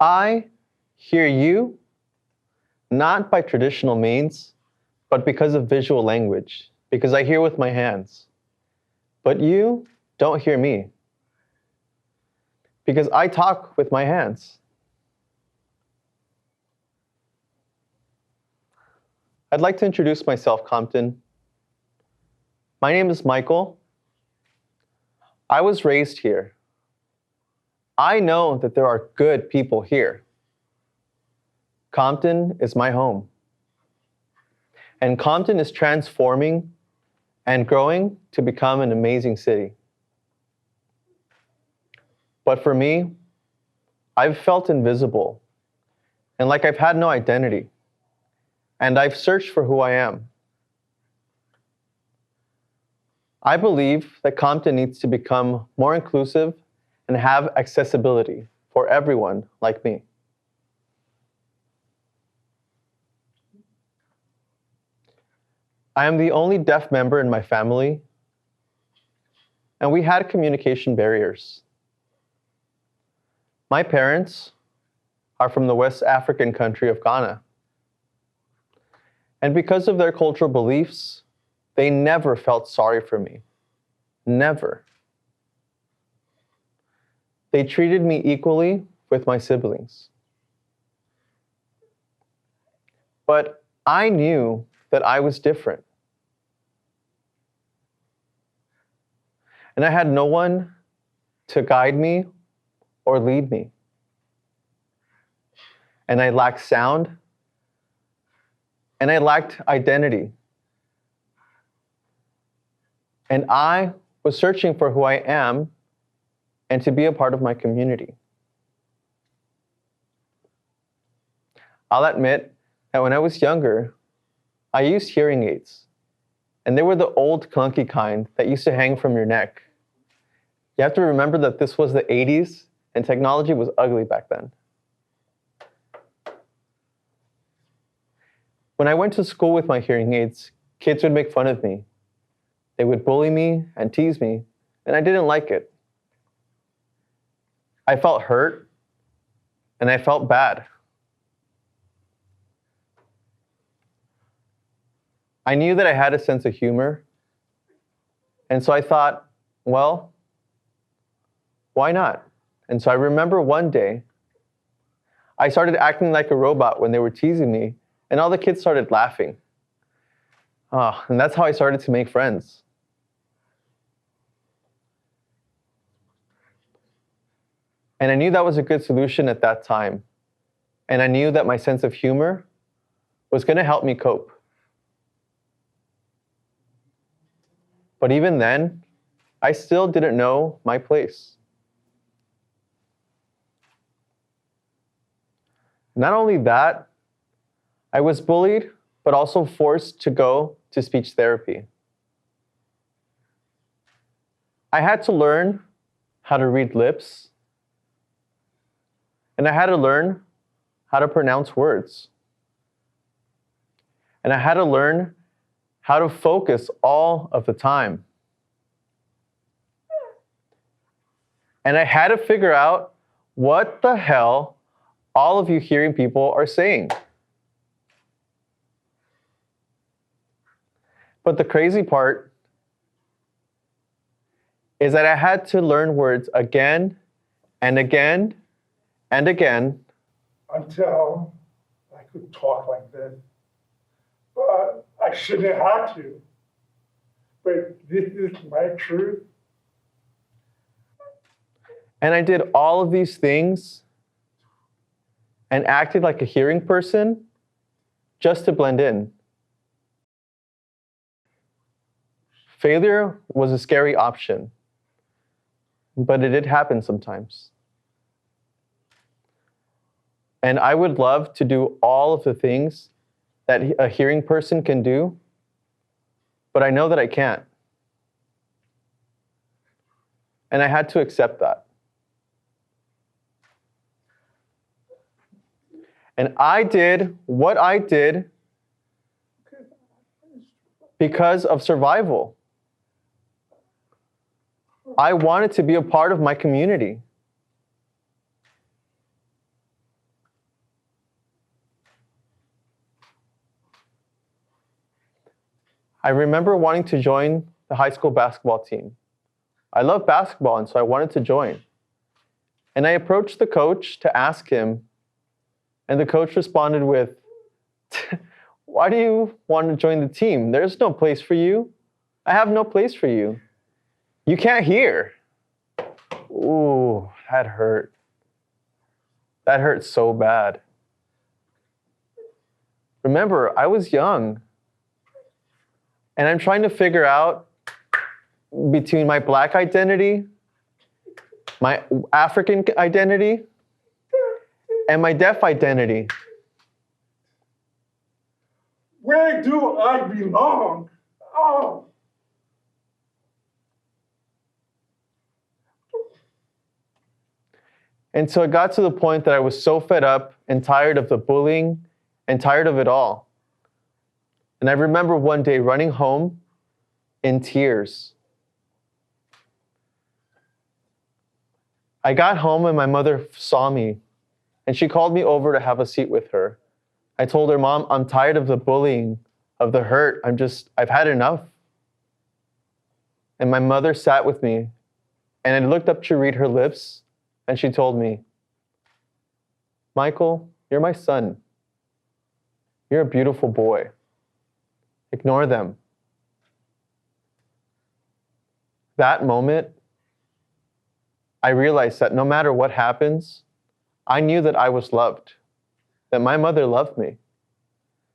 I hear you, not by traditional means, but because of visual language, because I hear with my hands. But you don't hear me, because I talk with my hands. I'd like to introduce myself, Compton. My name is Michael. I was raised here. I know that there are good people here. Compton is my home. And Compton is transforming and growing to become an amazing city. But for me, I've felt invisible and like I've had no identity. And I've searched for who I am. I believe that Compton needs to become more inclusive and have accessibility for everyone like me. I am the only deaf member in my family, and we had communication barriers. My parents are from the West African country of Ghana. And because of their cultural beliefs, they never felt sorry for me. Never. They treated me equally with my siblings. But I knew that I was different. And I had no one to guide me or lead me. And I lacked sound, and I lacked identity. And I was searching for who I am and to be a part of my community. I'll admit that when I was younger, I used hearing aids. And they were the old clunky kind that used to hang from your neck. You have to remember that this was the 80s and technology was ugly back then. When I went to school with my hearing aids, kids would make fun of me. They would bully me and tease me, and I didn't like it. I felt hurt, and I felt bad. I knew that I had a sense of humor, and so I thought, well, why not? And so I remember one day, I started acting like a robot when they were teasing me, and all the kids started laughing. And that's how I started to make friends. And I knew that was a good solution at that time. And I knew that my sense of humor was going to help me cope. But even then, I still didn't know my place. Not only that, I was bullied, but also forced to go to speech therapy. I had to learn how to read lips, and I had to learn how to pronounce words. And I had to learn how to focus all of the time. And I had to figure out what the hell all of you hearing people are saying. But the crazy part is that I had to learn words again and again and again until I could talk like this. But I shouldn't have to. But this is my truth. And I did all of these things and acted like a hearing person just to blend in. Failure was a scary option, but it did happen sometimes. And I would love to do all of the things that a hearing person can do, but I know that I can't. And I had to accept that. And I did what I did because of survival. I wanted to be a part of my community. I remember wanting to join the high school basketball team. I love basketball, and so I wanted to join. And I approached the coach to ask him, and the coach responded with, "Why do you want to join the team? There's no place for you. I have no place for you. You can't hear." Ooh, that hurt. That hurt so bad. Remember, I was young, and I'm trying to figure out between my Black identity, my African identity, and my deaf identity. Where do I belong? Oh. And so it got to the point that I was so fed up and tired of the bullying and tired of it all. And I remember one day running home in tears. I got home and my mother saw me, and she called me over to have a seat with her. I told her, "Mom, I'm tired of the bullying, of the hurt. I've had enough." And my mother sat with me, and I looked up to read her lips, and she told me, "Michael, you're my son. You're a beautiful boy. Ignore them." That moment, I realized that no matter what happens, I knew that I was loved, that my mother loved me.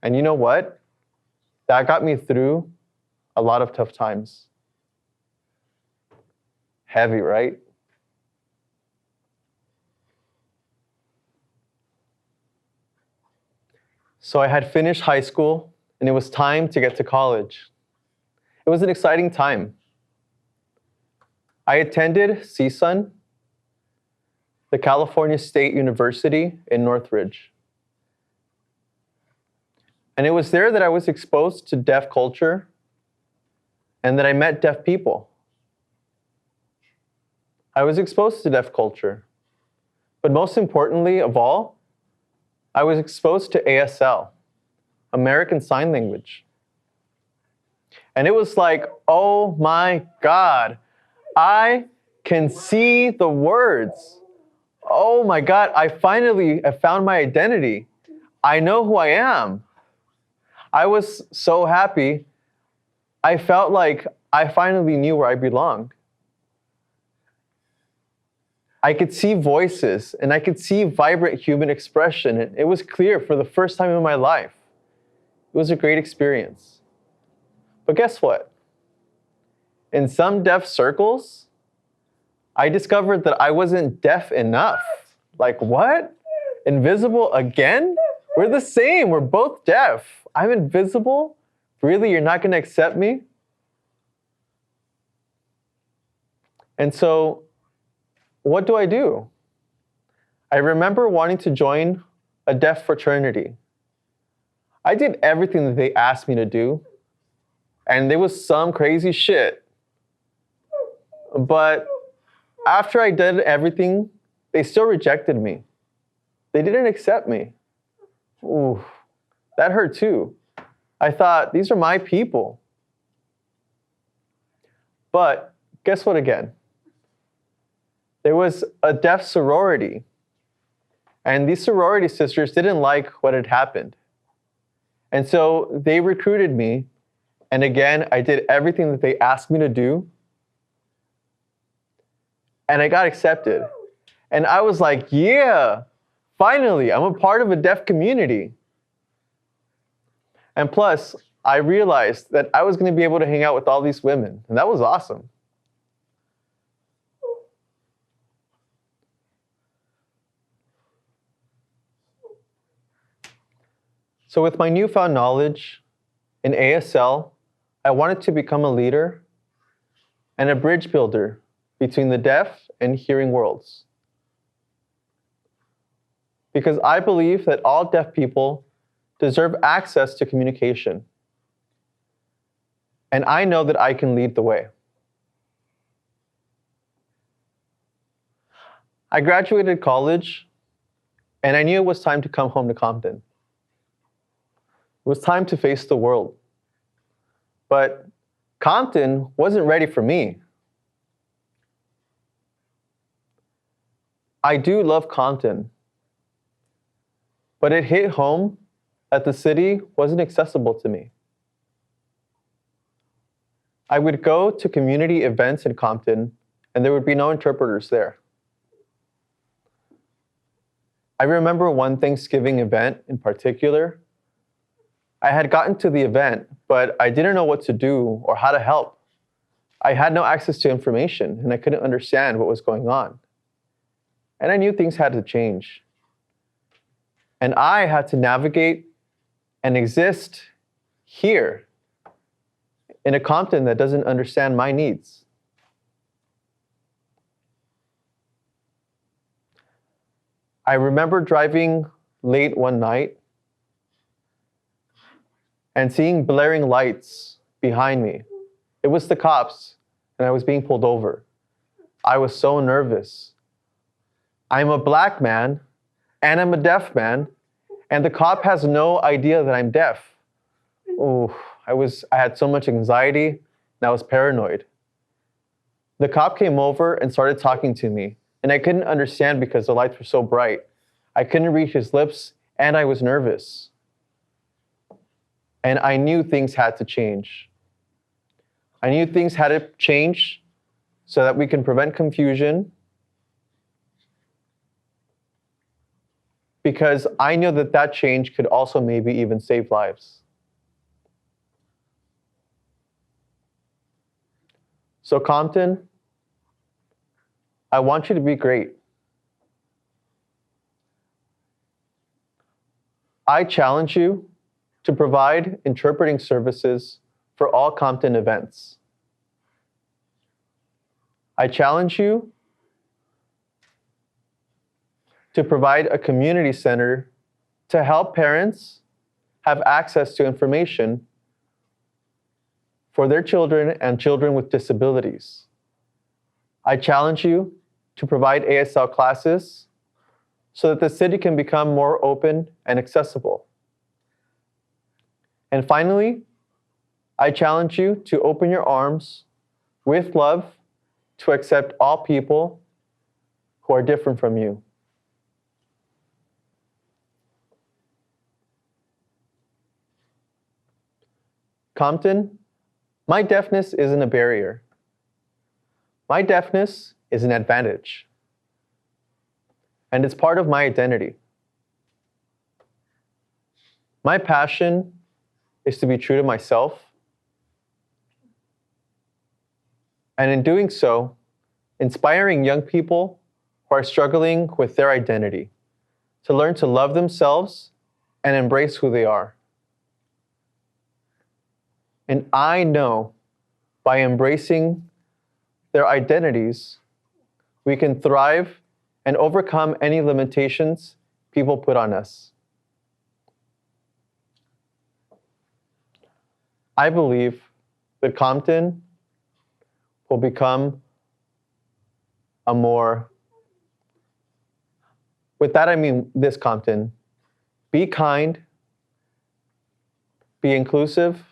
And you know what? That got me through a lot of tough times. Heavy, right? So I had finished high school, and it was time to get to college. It was an exciting time. I attended CSUN, the California State University in Northridge. And it was there that I was exposed to deaf culture and that I met deaf people. I was exposed to deaf culture. But most importantly of all, I was exposed to ASL, American Sign Language. And it was like, oh my God, I can see the words. Oh my God, I finally have found my identity. I know who I am. I was so happy. I felt like I finally knew where I belonged. I could see voices and I could see vibrant human expression. And it was clear for the first time in my life. It was a great experience. But guess what? In some deaf circles, I discovered that I wasn't deaf enough. Like, what? Invisible again? We're the same. We're both deaf. I'm invisible? Really? You're not going to accept me? And so, what do? I remember wanting to join a deaf fraternity. I did everything that they asked me to do, and there was some crazy shit. But after I did everything, they still rejected me. They didn't accept me. Ooh, that hurt too. I thought, these are my people. But guess what again? There was a deaf sorority. And these sorority sisters didn't like what had happened. And so they recruited me. And again, I did everything that they asked me to do. And I got accepted. And I was like, yeah, finally, I'm a part of a deaf community. And plus, I realized that I was going to be able to hang out with all these women. And that was awesome. So with my newfound knowledge in ASL, I wanted to become a leader and a bridge builder between the deaf and hearing worlds. Because I believe that all deaf people deserve access to communication. And I know that I can lead the way. I graduated college, and I knew it was time to come home to Compton. It was time to face the world. But Compton wasn't ready for me. I do love Compton, but it hit home that the city wasn't accessible to me. I would go to community events in Compton, and there would be no interpreters there. I remember one Thanksgiving event in particular. I had gotten to the event, but I didn't know what to do or how to help. I had no access to information, and I couldn't understand what was going on. And I knew things had to change. And I had to navigate and exist here in a Compton that doesn't understand my needs. I remember driving late one night and seeing blaring lights behind me. It was the cops, and I was being pulled over. I was so nervous. I'm a black man, and I'm a deaf man, and the cop has no idea that I'm deaf. Ooh, I had so much anxiety, and I was paranoid. The cop came over and started talking to me, and I couldn't understand because the lights were so bright. I couldn't read his lips, and I was nervous. And I knew things had to change. I knew things had to change so that we can prevent confusion, because I knew that that change could also maybe even save lives. So Compton, I want you to be great. I challenge you to provide interpreting services for all Compton events. I challenge you to provide a community center to help parents have access to information for their children and children with disabilities. I challenge you to provide ASL classes so that the city can become more open and accessible. And finally, I challenge you to open your arms with love to accept all people who are different from you. Compton, my deafness isn't a barrier. My deafness is an advantage. And it's part of my identity. My passion is to be true to myself. And in doing so, inspiring young people who are struggling with their identity to learn to love themselves and embrace who they are. And I know by embracing their identities, we can thrive and overcome any limitations people put on us. I believe that Compton will become a more, with that I mean this Compton, be kind, be inclusive,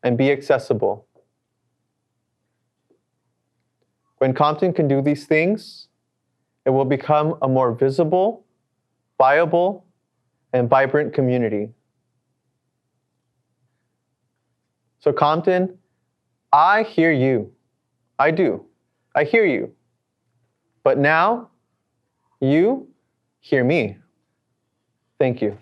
and be accessible. When Compton can do these things, it will become a more visible, viable, and vibrant community. So Compton, I hear you. I do. I hear you. But now, you hear me. Thank you.